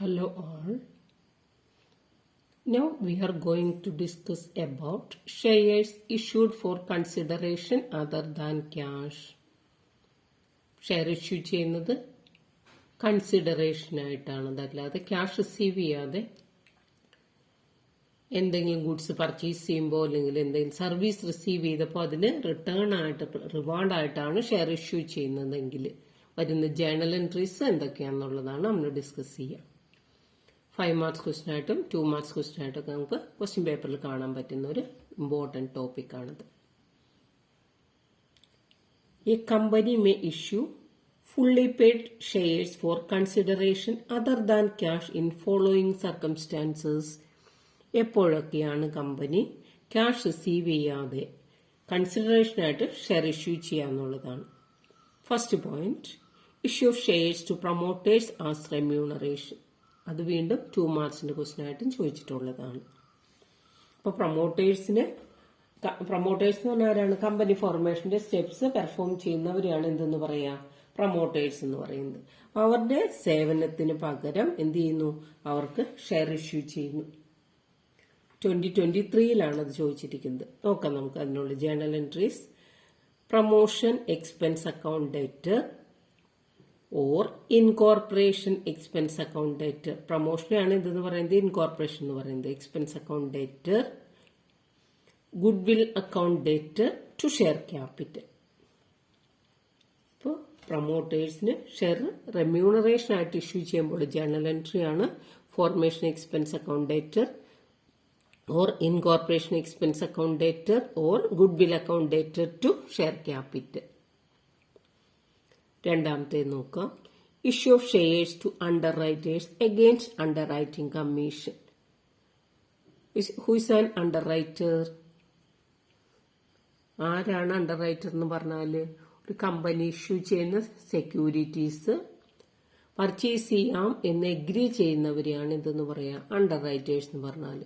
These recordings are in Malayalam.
Hello all. Now we are going to discuss about shares issued for consideration other than cash. Share issue ചെയ്യുന്നത് കൺസിഡറേഷൻ ആയിട്ടാണ്, അതല്ലാതെ ക്യാഷ് റിസീവ് ചെയ്യാതെ എന്തെങ്കിലും ഗുഡ്സ് പർച്ചേസ് ചെയ്യുമ്പോൾ അല്ലെങ്കിൽ എന്തെങ്കിലും സർവീസ് റിസീവ് ചെയ്തപ്പോൾ അതിന് റിട്ടേൺ ആയിട്ട് റിവാർഡായിട്ടാണ് ഷെയർ ഇഷ്യൂ ചെയ്യുന്നതെങ്കിൽ വരുന്ന ജേണൽ എൻട്രീസ് എന്തൊക്കെയാണെന്നുള്ളതാണ് നമ്മൾ ഡിസ്കസ് ചെയ്യുക. 5 മാർക്സ് ക്വസ്റ്റ്യൻ ആയിട്ടും 2 മാർക്സ് ക്വസ്റ്റ്യൻ ആയിട്ടൊക്കെ നമുക്ക് ക്വസ്റ്റ്യൻ പേപ്പറിൽ കാണാൻ പറ്റുന്ന ഒരു important ടോപ്പിക്കാണിത്. A company may issue fully paid shares for consideration other than cash in following circumstances. എപ്പോഴൊക്കെയാണ് കമ്പനി ക്യാഷ് റിസീവ് ചെയ്യാതെ കൺസിഡറേഷൻ ആയിട്ട് ഷെയർ ഇഷ്യൂ ചെയ്യാന്നുള്ളതാണ്. First point, issue of shares to promoters as remuneration. അത് വീണ്ടും 2 മാർക്സിന്റെ ക്വസ്റ്റ്യൻ ആയിട്ടും ചോദിച്ചിട്ടുള്ളതാണ്. അപ്പോൾ പ്രൊമോട്ടേഴ്സ് എന്ന് പറഞ്ഞാൽ ആരാണ്? കമ്പനി ഫോർമേഷന്റെ സ്റ്റെപ്സ് പെർഫോം ചെയ്യുന്നവരെയാണ് എന്തെന്ന് പറയാ, പ്രൊമോട്ടേഴ്സ് എന്ന് പറയുന്നത്. അവരുടെ സേവനത്തിന് പകരം എന്ത് ചെയ്യുന്നു? അവർക്ക് ഷെയർ ഇഷ്യൂ ചെയ്യുന്നു. 2023 അത് ചോദിച്ചിരിക്കുന്നത്. നോക്കാം നമുക്ക് അതിനുള്ള journal entries. Promotion expense account debtor or incorporation expense account debtor. പ്രൊമോഷനാണ് ഇതെന്ന് പറയുന്നത്, ഇൻകോർപ്പറേഷൻ എന്ന് പറയുന്നത്. Expense account debtor, goodwill account debtor to share capital. ഇപ്പോൾ പ്രൊമോട്ടേഴ്സിന് ഷെയർ റെമ്യൂണറേഷൻ ആയിട്ട് ഇഷ്യൂ ചെയ്യുമ്പോൾ ജേണൽ എൻട്രി ആണ് formation expense account debtor or incorporation expense account debtor or goodwill account debtor to share capital. രണ്ടാമത്തെ നോക്കാം, issue of shares to underwriters against underwriting commission. Who is an under writer? ആരാണ് അണ്ടർ റൈറ്റർ എന്ന് പറഞ്ഞാല്, ഒരു കമ്പനി ഇഷ്യൂ ചെയ്യുന്ന സെക്യൂരിറ്റീസ് പർച്ചേസ് ചെയ്യാം എന്ന് എഗ്രി ചെയ്യുന്നവരെയാണ് ഇതെന്ന് പറയാ അണ്ടർ റൈറ്റേഴ്സ് എന്ന് പറഞ്ഞാൽ.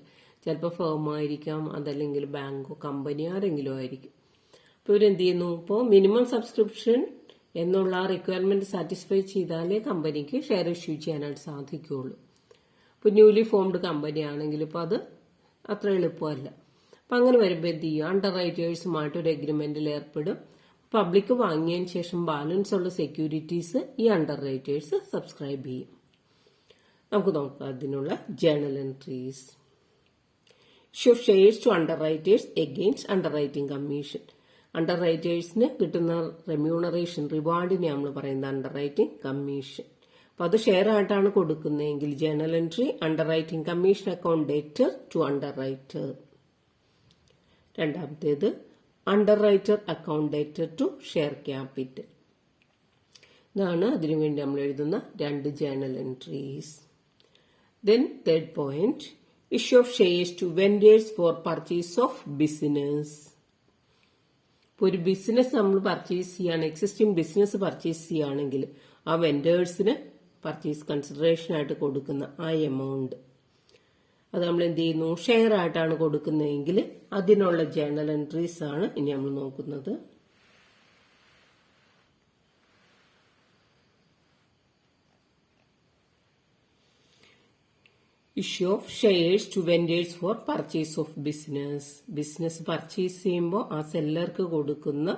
ചിലപ്പോൾ ഫേം ആയിരിക്കാം, അതല്ലെങ്കിൽ ബാങ്കോ കമ്പനി ആരെങ്കിലും ആയിരിക്കും. അപ്പോൾ ഇവരെന്ത് ചെയ്യുന്നു? ഇപ്പോൾ മിനിമം സബ്സ്ക്രിപ്ഷൻ എന്നുള്ള റിക്വയർമെന്റ് സാറ്റിസ്ഫൈ ചെയ്താലേ കമ്പനിക്ക് ഷെയർ ഇഷ്യൂ ചെയ്യാനായിട്ട് സാധിക്കുകയുള്ളൂ. ഇപ്പോൾ ന്യൂലി ഫോംഡ് കമ്പനി ആണെങ്കിൽ ഇപ്പോൾ അത് അത്ര എളുപ്പമല്ല. അപ്പം അങ്ങനെ വരുമ്പോൾ എന്ത് ചെയ്യും? അണ്ടർ റൈറ്റേഴ്സുമായിട്ട് ഒരു എഗ്രിമെന്റിൽ ഏർപ്പെടും. പബ്ലിക് വാങ്ങിയതിന് ശേഷം ബാലൻസ് ഉള്ള സെക്യൂരിറ്റീസ് ഈ അണ്ടർ റൈറ്റേഴ്സ് സബ്സ്ക്രൈബ് ചെയ്യും. നമുക്ക് നോക്കാം അതിനുള്ള journal entries. Issue of shares to underwriters against underwriting commission. അണ്ടർ റൈറ്റേഴ്സിന് കിട്ടുന്ന റെമ്യൂണറേഷൻ റിവാർഡിനെ നമ്മൾ പറയുന്നത് അണ്ടർ റൈറ്റിംഗ് കമ്മീഷൻ. അപ്പൊ അത് ഷെയർ ആയിട്ടാണ് കൊടുക്കുന്നതെങ്കിൽ journal entry underwriting commission account debtor to underwriter. രണ്ടാമത്തേത് underwriter account debtor to share capital. ഇതാണ് അതിനുവേണ്ടി നമ്മൾ എഴുതുന്ന 2 journal entries. Then third point, issue of shares to vendors for purchase of business. ഇപ്പോൾ ഒരു ബിസിനസ് നമ്മൾ പർച്ചേസ് ചെയ്യാണ്, എക്സിസ്റ്റിംഗ് ബിസിനസ് പർച്ചേസ് ചെയ്യുകയാണെങ്കിൽ ആ വെൻഡേഴ്സിന് പർച്ചേസ് കൺസിഡറേഷൻ ആയിട്ട് കൊടുക്കുന്ന ആ എമൗണ്ട് അത് നമ്മൾ എന്ത് ചെയ്യുന്നു? ഷെയർ ആയിട്ടാണ് കൊടുക്കുന്നതെങ്കിൽ അതിനുള്ള ജേണൽ എൻട്രീസ് ആണ് ഇനി നമ്മൾ നോക്കുന്നത്. Issue of shares to vendors for purchase of business. Business purchase ചെയ്യുമ്പോൾ ആ സെല്ലർക്ക് കൊടുക്കുന്ന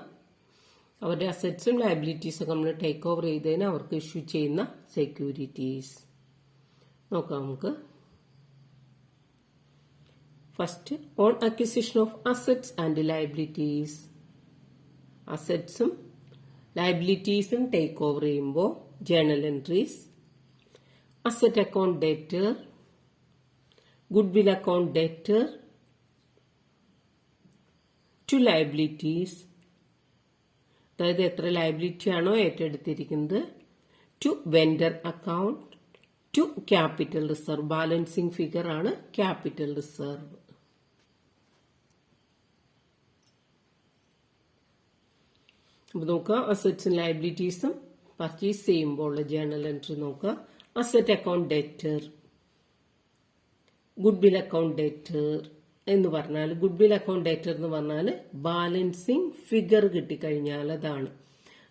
അവരുടെ അസറ്റ്സും ലയബിലിറ്റീസും ഒക്കെ നമ്മൾ ടേക്ക് ഓവർ ചെയ്തതിന് അവർക്ക് ഇഷ്യൂ ചെയ്യുന്ന സെക്യൂരിറ്റീസ് നോക്കാം നമുക്ക്. First, on acquisition of assets and liabilities. അസറ്റ്സും ലയബിലിറ്റീസും ടേക്ക് ഓവർ ചെയ്യുമ്പോൾ journal entries. Asset account debtor, goodwill account debtor to liabilities. അതായത് എത്ര ലയബിലിറ്റി ആണോ ഏറ്റെടുത്തിരിക്കുന്നത്, to vendor account to capital reserve. Balancing figure ആണ് ക്യാപിറ്റൽ റിസർവ്. അപ്പൊ നോക്കുക, അസറ്റ്സും ലയബിലിറ്റീസും പർച്ചേസ് ചെയ്യുമ്പോൾ ഉള്ള ജേണൽ എൻട്രി നോക്കുക. Asset account debtor, goodwill account debtor എന്ന് പറഞ്ഞാൽ, ഗുഡ്വിൽ അക്കൗണ്ട് ഡേറ്റർ എന്ന് പറഞ്ഞാൽ ബാലൻസിംഗ് ഫിഗർ കിട്ടിക്കഴിഞ്ഞാൽ അതാണ്.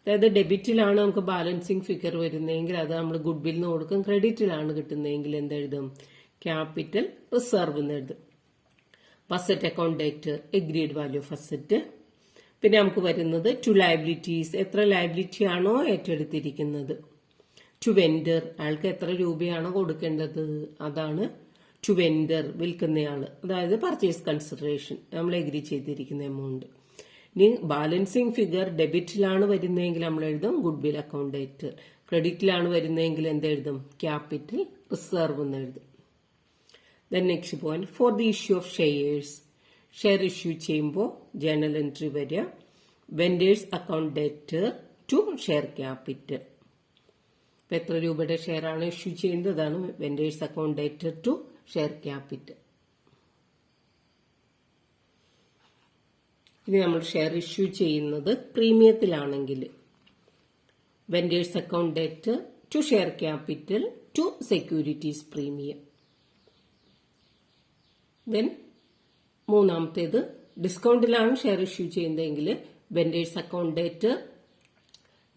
അതായത് ഡെബിറ്റിലാണ് നമുക്ക് ബാലൻസിങ് ഫിഗർ വരുന്നതെങ്കിൽ അത് നമ്മൾ ഗുഡ് വില്ലിന് കൊടുക്കും. ക്രെഡിറ്റിലാണ് കിട്ടുന്നതെങ്കിൽ എന്തെഴുതും? ക്യാപിറ്റൽ റിസർവ് എന്ന് എഴുതും. Asset account date agreed value of asset. പിന്നെ നമുക്ക് വരുന്നത് ടു ലയബിലിറ്റീസ്, എത്ര ലയബിലിറ്റി ആണോ ഏറ്റെടുത്തിരിക്കുന്നത്. ടു വെൻഡർ, അയാൾക്ക് എത്ര രൂപയാണോ കൊടുക്കേണ്ടത് അതാണ് ടു വെൻഡർ, വിൽക്കുന്നയാള്. അതായത് പർച്ചേസ് കൺസിഡറേഷൻ നമ്മൾ എഗ്രി ചെയ്തിരിക്കുന്ന എമൗണ്ട്. ഇനി ബാലൻസിങ് ഫിഗർ ഡെബിറ്റിലാണ് വരുന്നതെങ്കിൽ നമ്മൾ എഴുതും ഗുഡ് വിൽ അക്കൗണ്ട് ഡേറ്റ്. ക്രെഡിറ്റിലാണ് വരുന്നതെങ്കിൽ എന്തെഴുതും? ക്യാപിറ്റൽ റിസർവ് എന്ന് എഴുതും. Then next point, for the issue of shares, share issue ചെയ്യുമ്പോൾ ജേണൽ എൻട്രി വരിക വെൻഡേഴ്സ് അക്കൗണ്ട് ഡേറ്റ് ടു ഷെയർ ക്യാപിറ്റൽ. ഇപ്പൊ എത്ര രൂപയുടെ ഷെയർ ആണ് ഇഷ്യൂ ചെയ്യുന്നത്? അതാണ് വെൻഡേഴ്സ് അക്കൗണ്ട് ഡേറ്റ് ടു ഷെയർ ക്യാപിറ്റൽ. ഇനി നമ്മൾ ഷെയർ ഇഷ്യൂ ചെയ്യുന്നത് പ്രീമിയത്തിലാണെങ്കിൽ വെൻഡേഴ്സ് അക്കൗണ്ട് ഡേറ്റ് to share capital to securities premium. Then മൂന്നാമത്തേത് ഡിസ്കൗണ്ടിലാണ് ഷെയർ ഇഷ്യൂ ചെയ്യുന്നതെങ്കിൽ vendors account date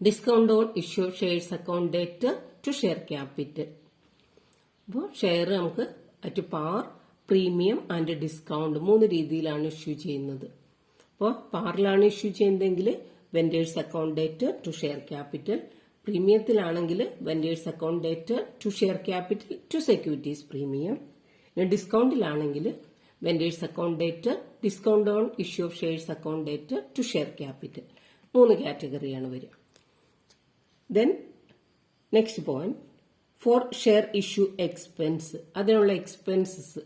discount on issue shares account ഡേറ്റ് ടു ഷെയർ ക്യാപിറ്റൽ. അപ്പോൾ ഷെയർ നമുക്ക് at par, premium and discount 3 രീതിയിലാണ് ഇഷ്യൂ ചെയ്യുന്നത്. അപ്പോൾ പാറിലാണ് ഇഷ്യൂ ചെയ്യുന്നതെങ്കിൽ വെൻഡേഴ്സ് അക്കൗണ്ട് ഡേറ്റ് to share capital, പ്രീമിയത്തിലാണെങ്കിൽ vendors account ഡേറ്റ് to share capital to securities premium, ഡിസ്കൗണ്ടിലാണെങ്കിൽ vendors account date discount on issue of shares account ഡേറ്റ് ടു ഷെയർ ക്യാപിറ്റൽ. 3 കാറ്റഗറിയാണ് വരിക. Then next point, for share issue expense, അതിനുള്ള എക്സ്പെൻസസ്,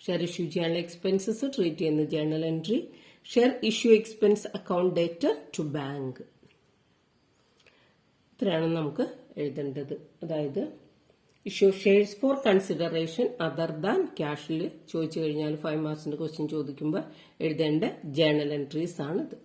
ഷെയർ ഇഷ്യൂ ചെയ്യാനുള്ള എക്സ്പെൻസസ് ട്രീറ്റ് ചെയ്യുന്ന journal entry share issue expense account ഡേറ്റ് ടു ബാങ്ക്. ഇത്രയാണ് നമുക്ക് എഴുതേണ്ടത്. അതായത് issue shares for consideration other than ക്യാഷിൽ ചോദിച്ചു കഴിഞ്ഞാൽ 5 മാർക്സിന്റെ ക്വസ്റ്റ്യൻ ചോദിക്കുമ്പോൾ എഴുതേണ്ട ജേണൽ എൻട്രീസ് ആണിത്.